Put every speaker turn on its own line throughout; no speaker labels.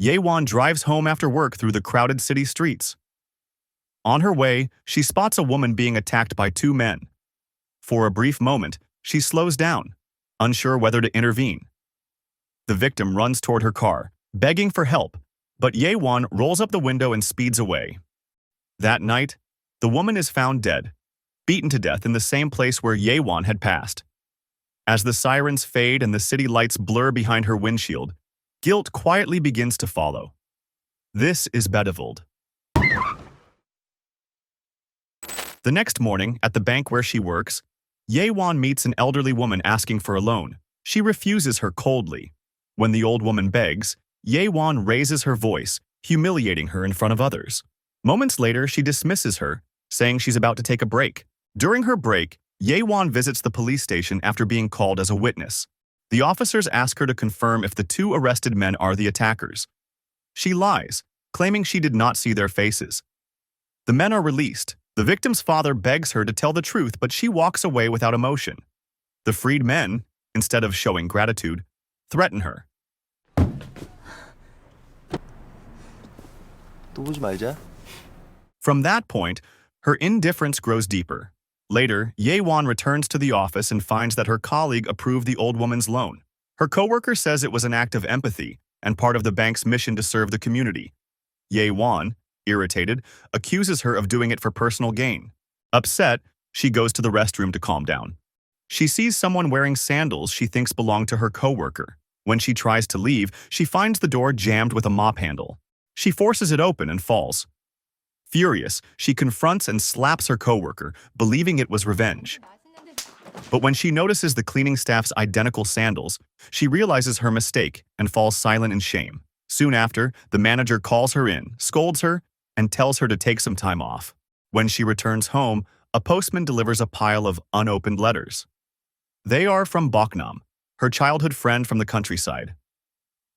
Ye-won drives home after work through the crowded city streets. On her way, she spots a woman being attacked by two men. For a brief moment, she slows down, unsure whether to intervene. The victim runs toward her car, begging for help, but Ye-won rolls up the window and speeds away. That night, the woman is found dead, beaten to death in the same place where Ye-won had passed. As the sirens fade and the city lights blur behind her windshield, guilt quietly begins to follow. This is betrayal. The next morning, at the bank where she works, Ye-won meets an elderly woman asking for a loan. She refuses her coldly. When the old woman begs, Ye-won raises her voice, humiliating her in front of others. Moments later, she dismisses her, saying she's about to take a break. During her break, Ye-won visits the police station after being called as a witness. The officers ask her to confirm if the two arrested men are the attackers. She lies, claiming she did not see their faces. The men are released. The victim's father begs her to tell the truth, but she walks away without emotion. The freed men, instead of showing gratitude, threaten her.
또 보지 말자.
From that point, her indifference grows deeper. Later, Ye-won returns to the office and finds that her colleague approved the old woman's loan. Her coworker says it was an act of empathy and part of the bank's mission to serve the community. Ye-won, irritated, accuses her of doing it for personal gain. Upset, she goes to the restroom to calm down. She sees someone wearing sandals she thinks belong to her coworker. When she tries to leave, she finds the door jammed with a mop handle. She forces it open and falls. Furious, she confronts and slaps her coworker, believing it was revenge. But when she notices the cleaning staff's identical sandals, she realizes her mistake and falls silent in shame. Soon after, the manager calls her in, scolds her, and tells her to take some time off. When she returns home, a postman delivers a pile of unopened letters. They are from Boknam, her childhood friend from the countryside.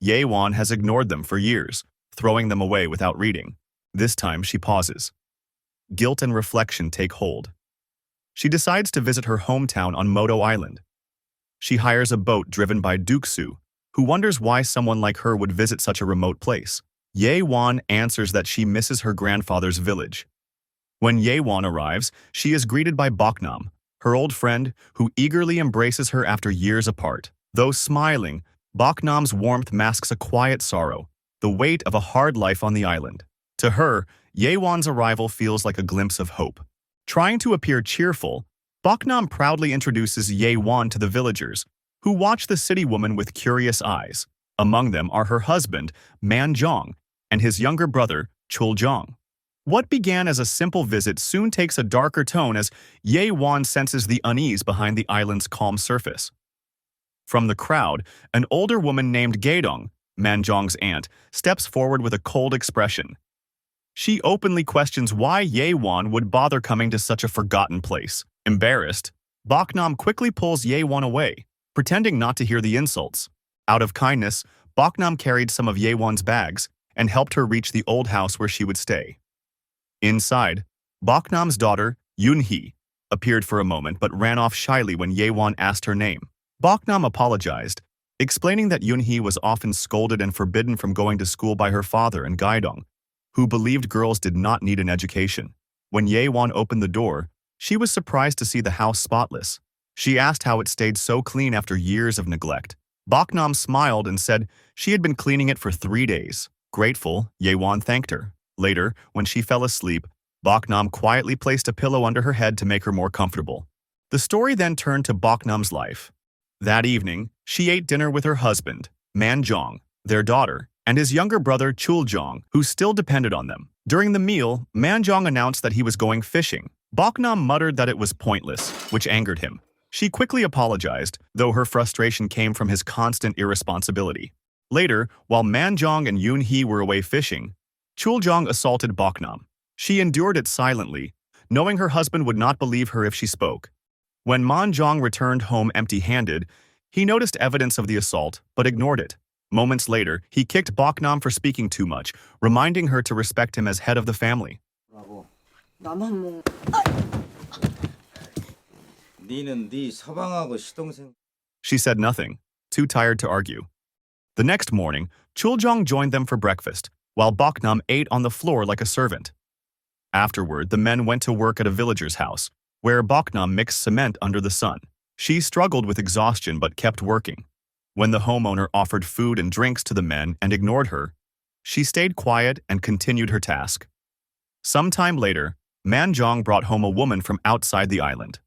Ye-won has ignored them for years, throwing them away without reading. This time, she pauses. Guilt and reflection take hold. She decides to visit her hometown on Moto Island. She hires a boat driven by Duksu, who wonders why someone like her would visit such a remote place. Ye-won answers that she misses her grandfather's village. When Ye-won arrives, she is greeted by Boknam, her old friend, who eagerly embraces her after years apart. Though smiling, Boknam's warmth masks a quiet sorrow, the weight of a hard life on the island. To her, Ye-won's arrival feels like a glimpse of hope. Trying to appear cheerful, Boknam proudly introduces Ye-won to the villagers, who watch the city woman with curious eyes. Among them are her husband, Man-jong, and his younger brother, Chul-jong. What began as a simple visit soon takes a darker tone as Ye-won senses the unease behind the island's calm surface. From the crowd, an older woman named Gaedong, Man-jong's aunt, steps forward with a cold expression. She openly questions why Ye-won would bother coming to such a forgotten place. Embarrassed, Boknam quickly pulls Ye-won away, pretending not to hear the insults. Out of kindness, Boknam carried some of Ye-won's bags and helped her reach the old house where she would stay. Inside, Boknam's daughter, Yoon-hee, appeared for a moment but ran off shyly when Ye-won asked her name. Boknam apologized, explaining that Yoon-hee was often scolded and forbidden from going to school by her father and Gaedong, who believed girls did not need an education. When Ye-won opened the door, she was surprised to see the house spotless. She asked how it stayed so clean after years of neglect. Boknam smiled and said she had been cleaning it for 3 days. Grateful, Ye-won thanked her. Later, when she fell asleep, Boknam quietly placed a pillow under her head to make her more comfortable. The story then turned to Boknam's life. That evening, she ate dinner with her husband, Man-jong, their daughter, and his younger brother Chul-jong, who still depended on them. During the meal, Man-jong announced that he was going fishing. Boknam muttered that it was pointless, which angered him. She quickly apologized, though her frustration came from his constant irresponsibility. Later, while Man-jong and Yoon-hee were away fishing, Chul-jong assaulted Boknam. She endured it silently, knowing her husband would not believe her if she spoke. When Man-jong returned home empty-handed, he noticed evidence of the assault, but ignored it. Moments later, he kicked Boknam for speaking too much, reminding her to respect him as head of the family. She said nothing, too tired to argue. The next morning, Chuljong joined them for breakfast, while Boknam ate on the floor like a servant. Afterward, the men went to work at a villager's house, where Boknam mixed cement under the sun. She struggled with exhaustion but kept working. When the homeowner offered food and drinks to the men and ignored her, she stayed quiet and continued her task. Sometime later, Manjong brought home a woman from outside the island.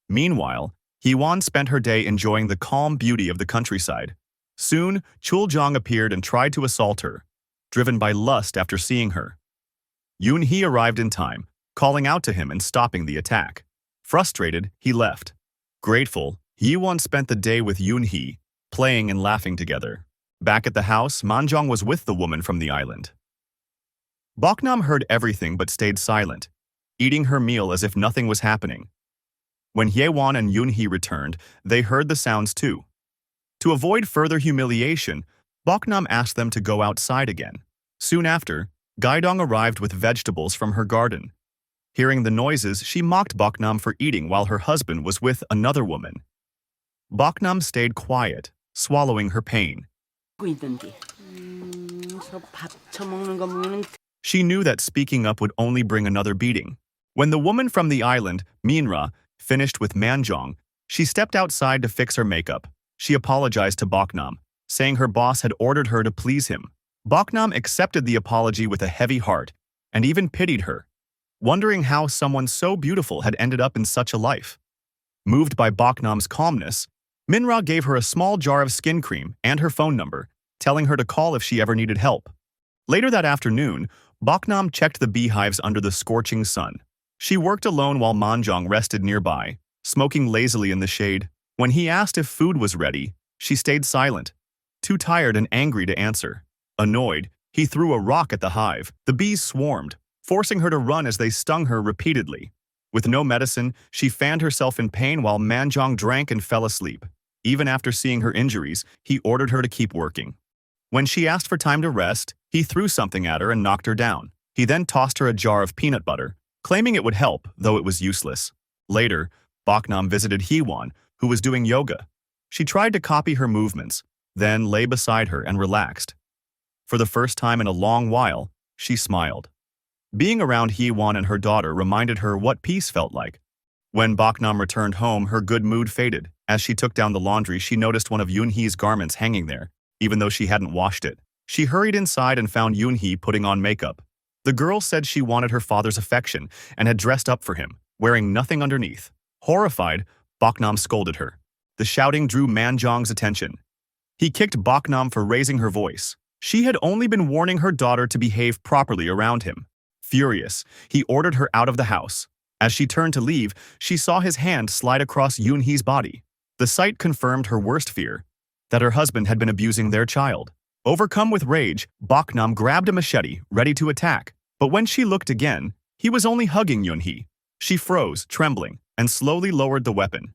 Meanwhile, Heewon spent her day enjoying the calm beauty of the countryside. Soon, Chuljong appeared and tried to assault her, driven by lust after seeing her. Yoon-hee arrived in time, calling out to him and stopping the attack. Frustrated, he left. Grateful, Heewon spent the day with Yoon-hee, playing and laughing together. Back at the house, Manjong was with the woman from the island. Boknam heard everything but stayed silent, eating her meal as if nothing was happening. When Hyewon and Yoon-hee returned, they heard the sounds too. To avoid further humiliation, Boknam asked them to go outside again. Soon after, Gaidong arrived with vegetables from her garden. Hearing the noises, she mocked Boknam for eating while her husband was with another woman. Boknam stayed quiet, swallowing her pain. She knew that speaking up would only bring another beating. When the woman from the island, Minra, finished with Manjong, she stepped outside to fix her makeup. She apologized to Boknam, saying her boss had ordered her to please him. Boknam accepted the apology with a heavy heart and even pitied her, wondering how someone so beautiful had ended up in such a life. Moved by Boknam's calmness, Minra gave her a small jar of skin cream and her phone number, telling her to call if she ever needed help. Later that afternoon, Boknam checked the beehives under the scorching sun. She worked alone while Manjong rested nearby, smoking lazily in the shade. When he asked if food was ready, she stayed silent, too tired and angry to answer. Annoyed, he threw a rock at the hive. The bees swarmed, forcing her to run as they stung her repeatedly. With no medicine, she fanned herself in pain while Manjong drank and fell asleep. Even after seeing her injuries, he ordered her to keep working. When she asked for time to rest, he threw something at her and knocked her down. He then tossed her a jar of peanut butter, claiming it would help, though it was useless. Later, Boknam visited Heewon, who was doing yoga. She tried to copy her movements, then lay beside her and relaxed. For the first time in a long while, she smiled. Being around Heewon and her daughter reminded her what peace felt like. When Boknam returned home, her good mood faded. As she took down the laundry, she noticed one of Yoon-hee's garments hanging there, even though she hadn't washed it. She hurried inside and found Yoon-hee putting on makeup. The girl said she wanted her father's affection and had dressed up for him, wearing nothing underneath. Horrified, Boknam scolded her. The shouting drew Manjong's attention. He kicked Boknam for raising her voice. She had only been warning her daughter to behave properly around him. Furious, he ordered her out of the house. As she turned to leave, she saw his hand slide across Yoon-hee's body. The sight confirmed her worst fear, that her husband had been abusing their child. Overcome with rage, Boknam grabbed a machete, ready to attack. But when she looked again, he was only hugging Yoon-hee. She froze, trembling, and slowly lowered the weapon.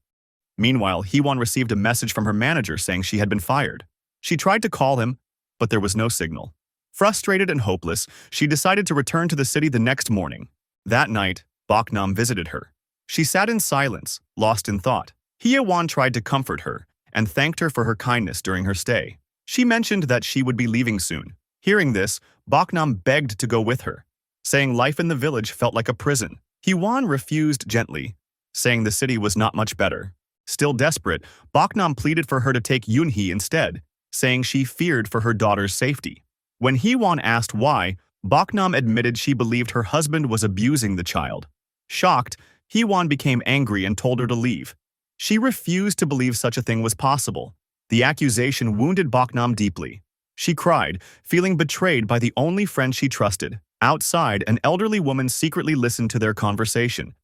Meanwhile, Heewon received a message from her manager saying she had been fired. She tried to call him, but there was no signal. Frustrated and hopeless, she decided to return to the city the next morning. That night, Boknam visited her. She sat in silence, lost in thought. Heewon tried to comfort her and thanked her for her kindness during her stay. She mentioned that she would be leaving soon. Hearing this, Boknam begged to go with her, saying life in the village felt like a prison. Heewon refused gently, saying the city was not much better. Still desperate, Boknam pleaded for her to take Yoon-hee instead, saying she feared for her daughter's safety. When Heewon asked why, Boknam admitted she believed her husband was abusing the child. Shocked, Heewon became angry and told her to leave. She refused to believe such a thing was possible. The accusation wounded Boknam deeply. She cried, feeling betrayed by the only friend she trusted. Outside, an elderly woman secretly listened to their conversation.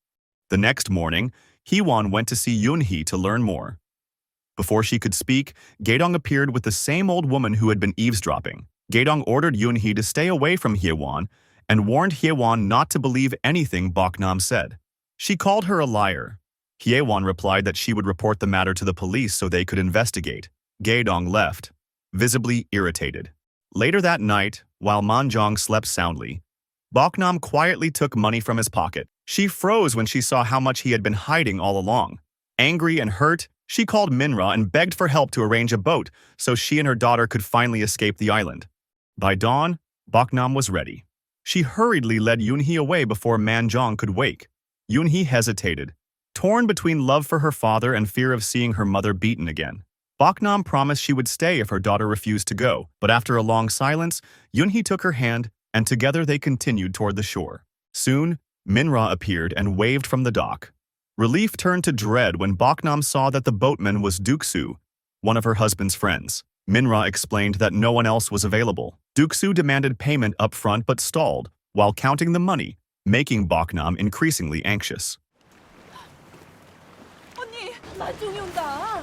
The next morning, Heewon went to see Yoon-hee to learn more. Before she could speak, Gaidong appeared with the same old woman who had been eavesdropping. Gaidong ordered Yoon-hee to stay away from Heewon and warned Heewon not to believe anything Boknam said. She called her a liar. Heewon replied that she would report the matter to the police so they could investigate. Gaidong left, visibly irritated. Later that night, while Manjong slept soundly, Boknam quietly took money from his pocket. She froze when she saw how much he had been hiding all along. Angry and hurt, she called Minra and begged for help to arrange a boat so she and her daughter could finally escape the island. By dawn, Boknam was ready. She hurriedly led Yoonhee away before Manjong could wake. Yoonhee hesitated, torn between love for her father and fear of seeing her mother beaten again. Boknam promised she would stay if her daughter refused to go, but after a long silence, Yoonhee took her hand, and together they continued toward the shore. Soon, Minra appeared and waved from the dock. Relief turned to dread when Boknam saw that the boatman was Duksu, one of her husband's friends. Minra explained that no one else was available. Duksu demanded payment up front but stalled, while counting the money, making Boknam increasingly anxious.
언니, 나중에 온다.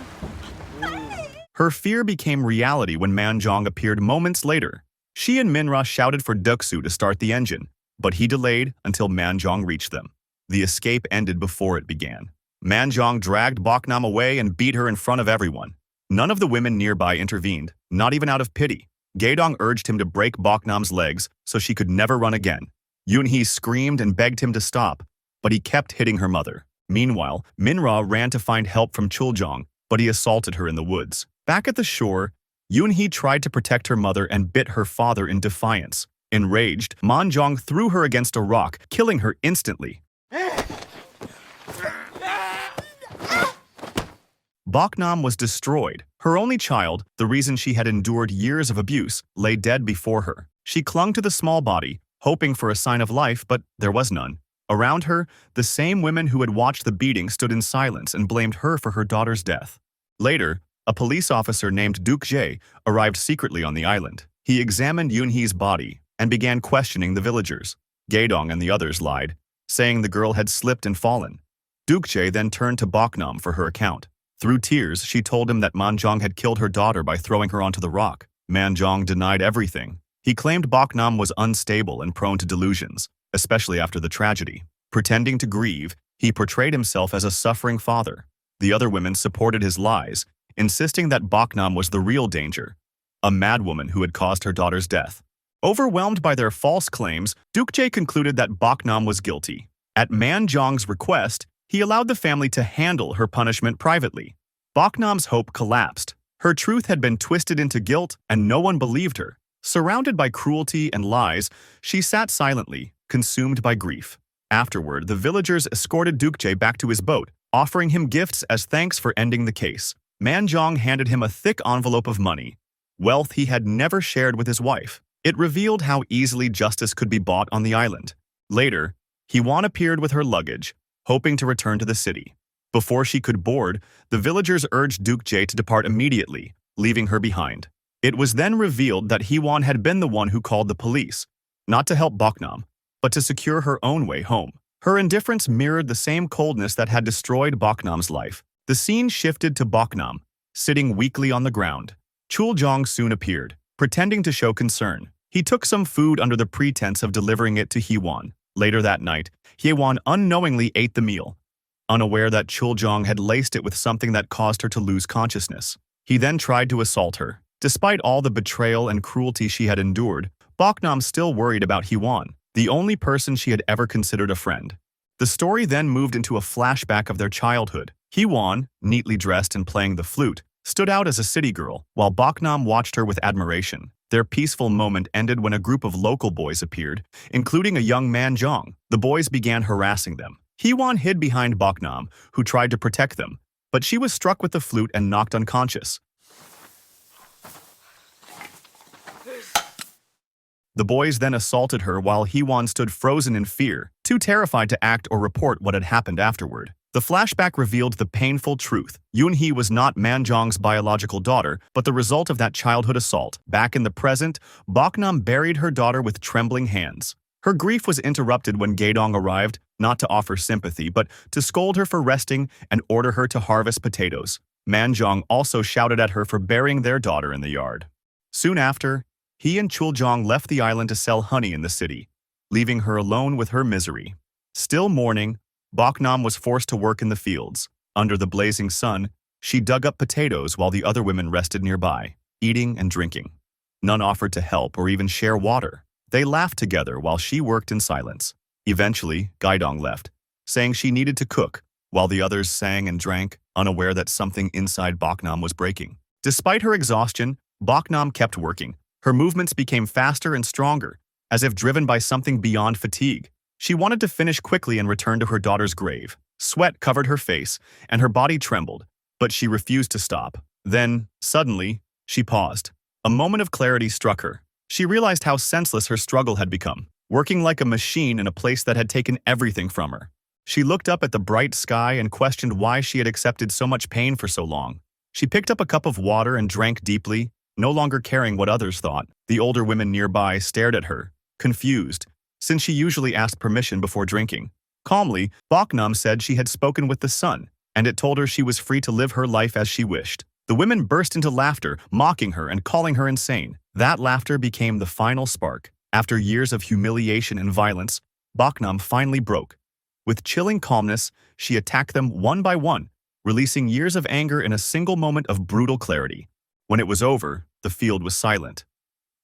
Her fear became reality when Manjong appeared moments later. She and Minra shouted for Duksu to start the engine, but he delayed until Manjong reached them. The escape ended before it began. Manjong dragged Boknam away and beat her in front of everyone. None of the women nearby intervened, not even out of pity. Gaedong urged him to break Boknam's legs so she could never run again. Yoonhee screamed and begged him to stop, but he kept hitting her mother. Meanwhile, Minra ran to find help from Chuljong, but he assaulted her in the woods. Back at the shore, Yoonhee tried to protect her mother and bit her father in defiance. Enraged, Manjong threw her against a rock, killing her instantly. Boknam was destroyed. Her only child, the reason she had endured years of abuse, lay dead before her. She clung to the small body, hoping for a sign of life, but there was none. Around her, the same women who had watched the beating stood in silence and blamed her for her daughter's death. Later, a police officer named Duke Jae arrived secretly on the island. He examined Yoonhee's body and began questioning the villagers. Gaedong and the others lied, saying the girl had slipped and fallen. Duke Jae then turned to Boknam for her account. Through tears, she told him that Manjong had killed her daughter by throwing her onto the rock. Manjong denied everything. He claimed Boknam was unstable and prone to delusions, especially after the tragedy. Pretending to grieve, he portrayed himself as a suffering father. The other women supported his lies, insisting that Boknam was the real danger, a madwoman who had caused her daughter's death. Overwhelmed by their false claims, Duke Jae concluded that Boknam was guilty. At Manjong's request, he allowed the family to handle her punishment privately. Boknam's hope collapsed. Her truth had been twisted into guilt, and no one believed her. Surrounded by cruelty and lies, she sat silently, consumed by grief. Afterward, the villagers escorted Duke Jae back to his boat, offering him gifts as thanks for ending the case. Manjong handed him a thick envelope of money, wealth he had never shared with his wife. It revealed how easily justice could be bought on the island. Later, Hee-won appeared with her luggage, hoping to return to the city. Before she could board, the villagers urged Duke Jae to depart immediately, leaving her behind. It was then revealed that Hee-won had been the one who called the police, not to help Boknam, but to secure her own way home. Her indifference mirrored the same coldness that had destroyed Boknam's life. The scene shifted to Boknam, sitting weakly on the ground. Chuljong soon appeared, pretending to show concern. He took some food under the pretense of delivering it to Hee-won. Later that night, Hee-won unknowingly ate the meal, unaware that Chuljong had laced it with something that caused her to lose consciousness. He then tried to assault her. Despite all the betrayal and cruelty she had endured, Boknam still worried about Hee-won, the only person she had ever considered a friend. The story then moved into a flashback of their childhood. Hee-won, neatly dressed and playing the flute, stood out as a city girl, while Boknam watched her with admiration. Their peaceful moment ended when a group of local boys appeared, including a young Manjong. The boys began harassing them. Hee-won hid behind Boknam, who tried to protect them, but she was struck with the flute and knocked unconscious. The boys then assaulted her while Hee-won stood frozen in fear, too terrified to act or report what had happened afterward. The flashback revealed the painful truth. Yoonhee was not Manjong's biological daughter, but the result of that childhood assault. Back in the present, Boknam buried her daughter with trembling hands. Her grief was interrupted when Gaedong arrived, not to offer sympathy, but to scold her for resting and order her to harvest potatoes. Manjong also shouted at her for burying their daughter in the yard. Soon after, he and Chuljong left the island to sell honey in the city, leaving her alone with her misery. Still mourning, Boknam was forced to work in the fields. Under the blazing sun, she dug up potatoes while the other women rested nearby, eating and drinking. None offered to help or even share water. They laughed together while she worked in silence. Eventually, Gaedong left, saying she needed to cook, while the others sang and drank, unaware that something inside Boknam was breaking. Despite her exhaustion, Boknam kept working, Her movements became faster and stronger, as if driven by something beyond fatigue. She wanted to finish quickly and return to her daughter's grave. Sweat covered her face, and her body trembled, but she refused to stop. Then, suddenly, she paused. A moment of clarity struck her. She realized how senseless her struggle had become, working like a machine in a place that had taken everything from her. She looked up at the bright sky and questioned why she had accepted so much pain for so long. She picked up a cup of water and drank deeply, no longer caring what others thought. The older women nearby stared at her, confused, since she usually asked permission before drinking. Calmly, Baknam said she had spoken with the sun, and it told her she was free to live her life as she wished. The women burst into laughter, mocking her and calling her insane. That laughter became the final spark. After years of humiliation and violence, Baknam finally broke. With chilling calmness, she attacked them one by one, releasing years of anger in a single moment of brutal clarity. When it was over, the field was silent.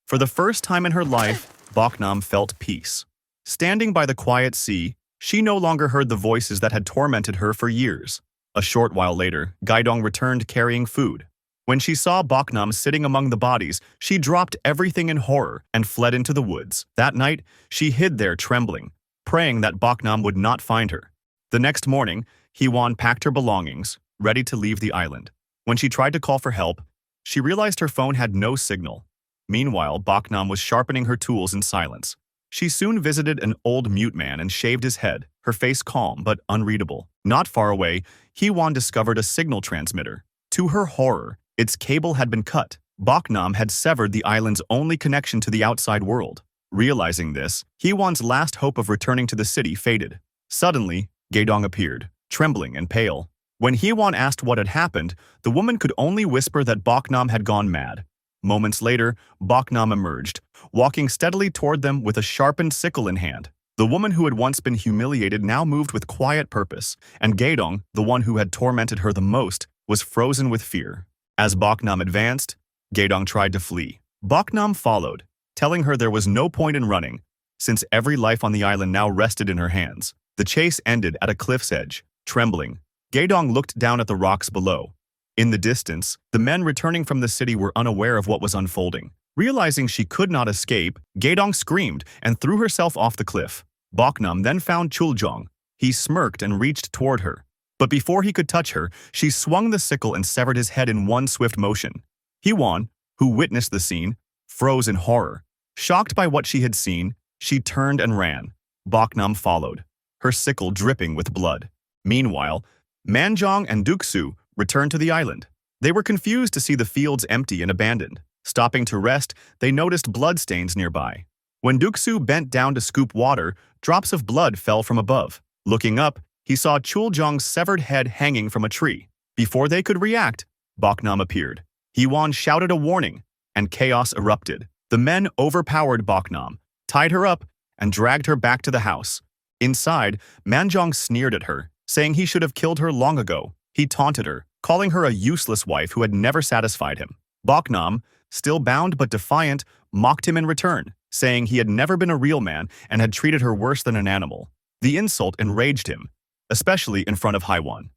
For the first time in her life, Baknam felt peace. Standing by the quiet sea, she no longer heard the voices that had tormented her for years. A short while later, Gaidong returned carrying food. When she saw Baknam sitting among the bodies, she dropped everything in horror and fled into the woods. That night, she hid there trembling, praying that Baknam would not find her. The next morning, Heewon packed her belongings, ready to leave the island. When she tried to call for help, she realized her phone had no signal. Meanwhile, Baknam was sharpening her tools in silence. She soon visited an old mute man and shaved his head, her face calm but unreadable. Not far away, Heewon discovered a signal transmitter. To her horror, its cable had been cut. Baknam had severed the island's only connection to the outside world. Realizing this, Heewon's last hope of returning to the city faded. Suddenly, Gaidong appeared, trembling and pale. When Heewon asked what had happened, the woman could only whisper that Baknam had gone mad. Moments later, Baknam emerged, walking steadily toward them with a sharpened sickle in hand. The woman who had once been humiliated now moved with quiet purpose, and Gaidong, the one who had tormented her the most, was frozen with fear. As Baknam advanced, Gaidong tried to flee. Baknam followed, telling her there was no point in running, since every life on the island now rested in her hands. The chase ended at a cliff's edge. Trembling, Gaidong looked down at the rocks below. In the distance, the men returning from the city were unaware of what was unfolding. Realizing she could not escape, Gaidong screamed and threw herself off the cliff. Baknam then found Chuljong. He smirked and reached toward her. But before he could touch her, she swung the sickle and severed his head in one swift motion. Heewon, who witnessed the scene, froze in horror. Shocked by what she had seen, she turned and ran. Baknam followed, her sickle dripping with blood. Meanwhile, Manjong and Duksu returned to the island. They were confused to see the fields empty and abandoned. Stopping to rest, they noticed bloodstains nearby. When Duksu bent down to scoop water, drops of blood fell from above. Looking up, he saw Chuljong's severed head hanging from a tree. Before they could react, Baknam appeared. Heewon shouted a warning, and chaos erupted. The men overpowered Baknam, tied her up, and dragged her back to the house. Inside, Manjong sneered at her, saying he should have killed her long ago. He taunted her, calling her a useless wife who had never satisfied him. Baknam, still bound but defiant, mocked him in return, saying he had never been a real man and had treated her worse than an animal. The insult enraged him, especially in front of Heewon.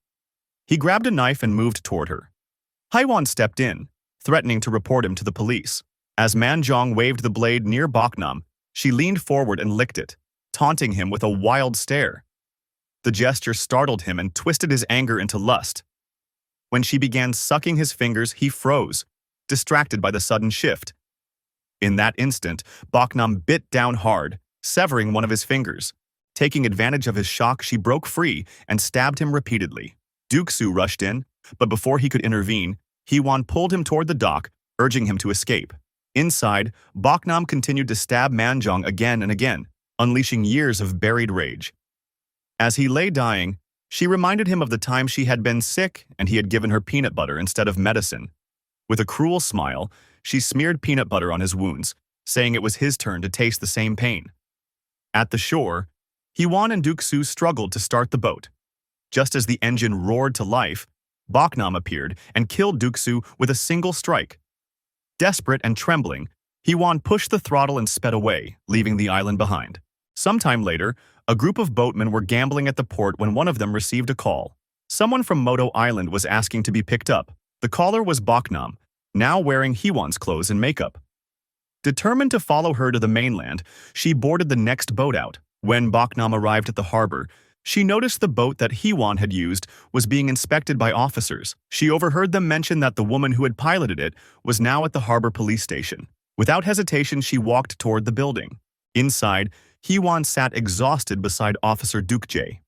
He grabbed a knife and moved toward her. Heewon stepped in, threatening to report him to the police. As Manjong waved the blade near Baknam, she leaned forward and licked it, taunting him with a wild stare. The gesture startled him and twisted his anger into lust. When she began sucking his fingers, he froze, distracted by the sudden shift. In that instant, Baknam bit down hard, severing one of his fingers. Taking advantage of his shock, she broke free and stabbed him repeatedly. Duksu rushed in, but before he could intervene, Heewon pulled him toward the dock, urging him to escape. Inside, Baknam continued to stab Manjong again and again, unleashing years of buried rage. As he lay dying, she reminded him of the time she had been sick and he had given her peanut butter instead of medicine. With a cruel smile, she smeared peanut butter on his wounds, saying it was his turn to taste the same pain. At the shore, Heewon and Duksu struggled to start the boat. Just as the engine roared to life, Baknam appeared and killed Duksu with a single strike. Desperate and trembling, Heewon pushed the throttle and sped away, leaving the island behind. Sometime later, a group of boatmen were gambling at the port when one of them received a call. Someone from Moto Island was asking to be picked up. The caller was Baknam, now wearing Heewon's clothes and makeup. Determined to follow her to the mainland, she boarded the next boat out. When Baknam arrived at the harbor, she noticed the boat that Heewon had used was being inspected by officers. She overheard them mention that the woman who had piloted it was now at the harbor police station. Without hesitation, she walked toward the building. Inside, Heewon sat exhausted beside Officer Dukjae.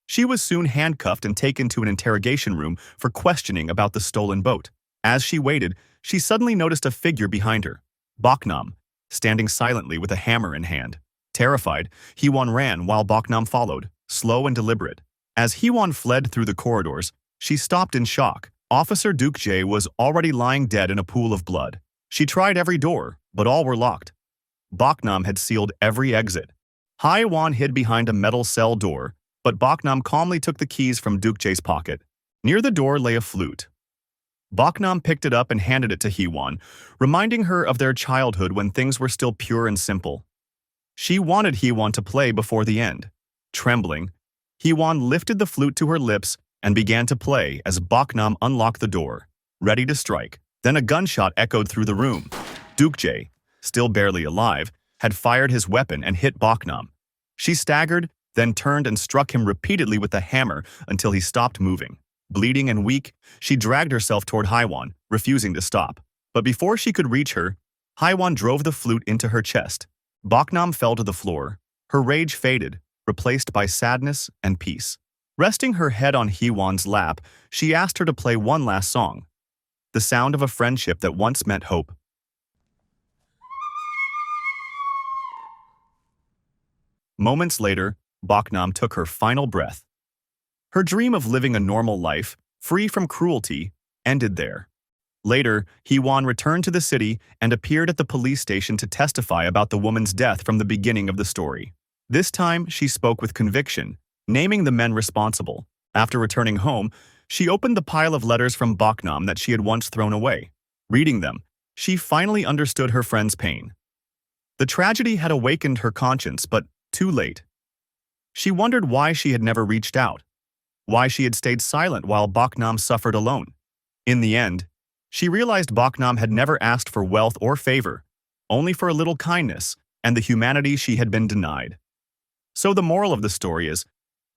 She was soon handcuffed and taken to an interrogation room for questioning about the stolen boat. As she waited, she suddenly noticed a figure behind her, Baknam, standing silently with a hammer in hand. Terrified, Heewon ran while Baknam followed, slow and deliberate. As Heewon fled through the corridors, she stopped in shock. Officer Dukjae was already lying dead in a pool of blood. She tried every door, but all were locked. Baknam had sealed every exit. Heewon hid behind a metal cell door, but Baknam calmly took the keys from Dukjae's pocket. Near the door lay a flute. Baknam picked it up and handed it to Heewon, reminding her of their childhood when things were still pure and simple. She wanted Heewon to play before the end. Trembling, Heewon lifted the flute to her lips and began to play as Baknam unlocked the door, ready to strike. Then a gunshot echoed through the room. Dukjae, still barely alive, had fired his weapon and hit Baknam. She staggered, then turned and struck him repeatedly with the hammer until he stopped moving. Bleeding and weak, she dragged herself toward Heewon, refusing to stop. But before she could reach her, Heewon drove the flute into her chest. Baknam fell to the floor. Her rage faded, replaced by sadness and peace. Resting her head on Heewon's lap, she asked her to play one last song, the sound of a friendship that once meant hope. Moments later, Baknam took her final breath. Her dream of living a normal life, free from cruelty, ended there. Later, Heewon returned to the city and appeared at the police station to testify about the woman's death from the beginning of the story. This time, she spoke with conviction, naming the men responsible. After returning home, she opened the pile of letters from Baknam that she had once thrown away. Reading them, she finally understood her friend's pain. The tragedy had awakened her conscience, but too late. She wondered why she had never reached out, why she had stayed silent while Baknam suffered alone. In the end, she realized Baknam had never asked for wealth or favor, only for a little kindness and the humanity she had been denied. So the moral of the story is,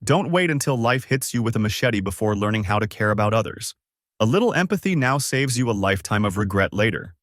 don't wait until life hits you with a machete before learning how to care about others. A little empathy now saves you a lifetime of regret later.